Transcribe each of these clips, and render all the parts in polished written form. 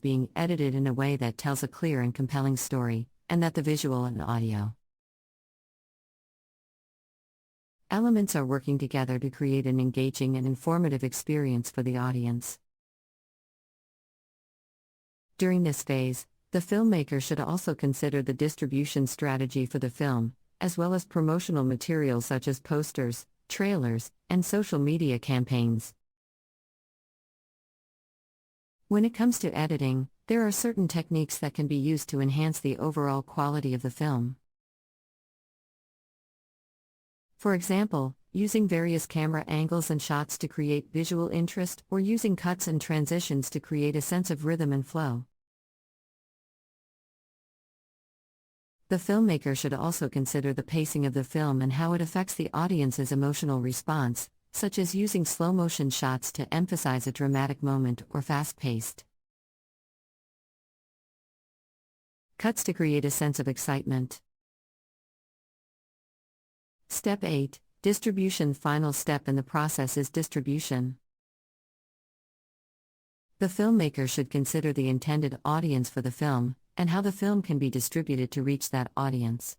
being edited in a way that tells a clear and compelling story, and that the visual and audio elements are working together to create an engaging and informative experience for the audience. During this phase, the filmmaker should also consider the distribution strategy for the film, as well as promotional materials such as posters, trailers, and social media campaigns. When it comes to editing, there are certain techniques that can be used to enhance the overall quality of the film. For example, using various camera angles and shots to create visual interest, or using cuts and transitions to create a sense of rhythm and flow. The filmmaker should also consider the pacing of the film and how it affects the audience's emotional response, such as using slow-motion shots to emphasize a dramatic moment or fast-paced cuts to create a sense of excitement. Step 8. Distribution. Final step in the process is distribution. The filmmaker should consider the intended audience for the film, and how the film can be distributed to reach that audience.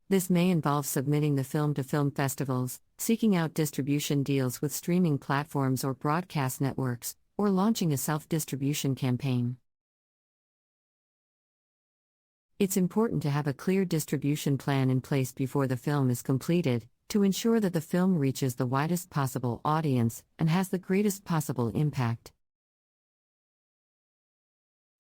This may involve submitting the film to film festivals, seeking out distribution deals with streaming platforms or broadcast networks, or launching a self-distribution campaign. It's important to have a clear distribution plan in place before the film is completed, to ensure that the film reaches the widest possible audience and has the greatest possible impact.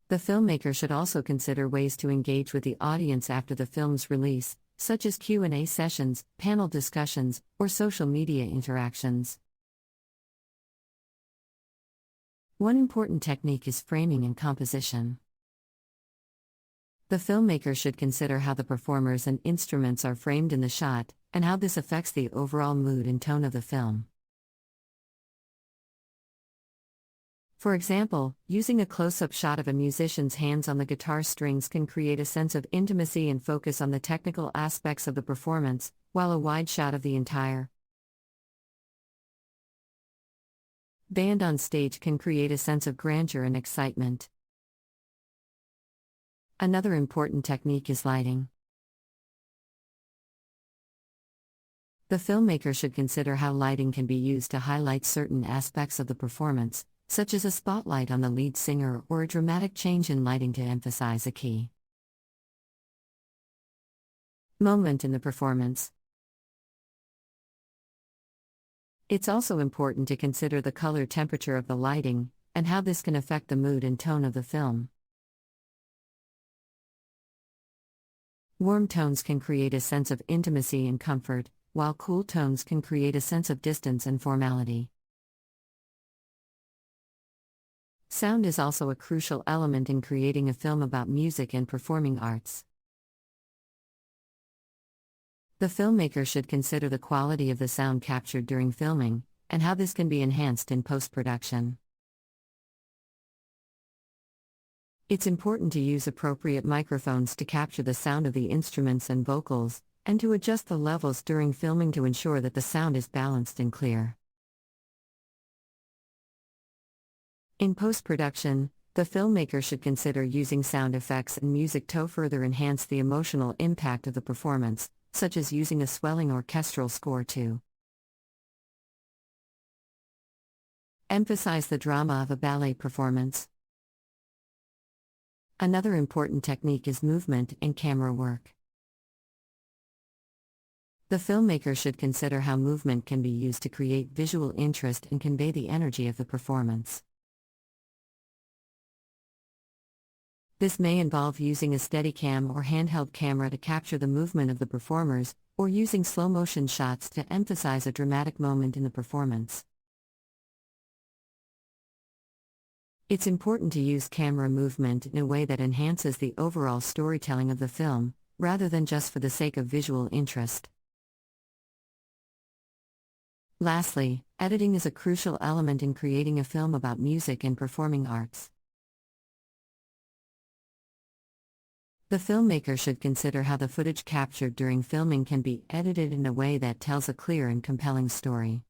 The filmmaker should also consider ways to engage with the audience after the film's release, such as Q&A sessions, panel discussions, or social media interactions. One important technique is framing and composition. The filmmaker should consider how the performers and instruments are framed in the shot, and how this affects the overall mood and tone of the film. For example, using a close-up shot of a musician's hands on the guitar strings can create a sense of intimacy and focus on the technical aspects of the performance, while a wide shot of the entire band on stage can create a sense of grandeur and excitement. Another important technique is lighting. The filmmaker should consider how lighting can be used to highlight certain aspects of the performance, such as a spotlight on the lead singer or a dramatic change in lighting to emphasize a key moment in the performance. It's also important to consider the color temperature of the lighting, and how this can affect the mood and tone of the film. Warm tones can create a sense of intimacy and comfort, while cool tones can create a sense of distance and formality. Sound is also a crucial element in creating a film about music and performing arts. The filmmaker should consider the quality of the sound captured during filming, and how this can be enhanced in post-production. It's important to use appropriate microphones to capture the sound of the instruments and vocals, and to adjust the levels during filming to ensure that the sound is balanced and clear. In post-production, the filmmaker should consider using sound effects and music to further enhance the emotional impact of the performance, such as using a swelling orchestral score to emphasize the drama of a ballet performance. Another important technique is movement and camera work. The filmmaker should consider how movement can be used to create visual interest and convey the energy of the performance. This may involve using a Steadicam or handheld camera to capture the movement of the performers, or using slow-motion shots to emphasize a dramatic moment in the performance. It's important to use camera movement in a way that enhances the overall storytelling of the film, rather than just for the sake of visual interest. Lastly, editing is a crucial element in creating a film about music and performing arts. The filmmaker should consider how the footage captured during filming can be edited in a way that tells a clear and compelling story.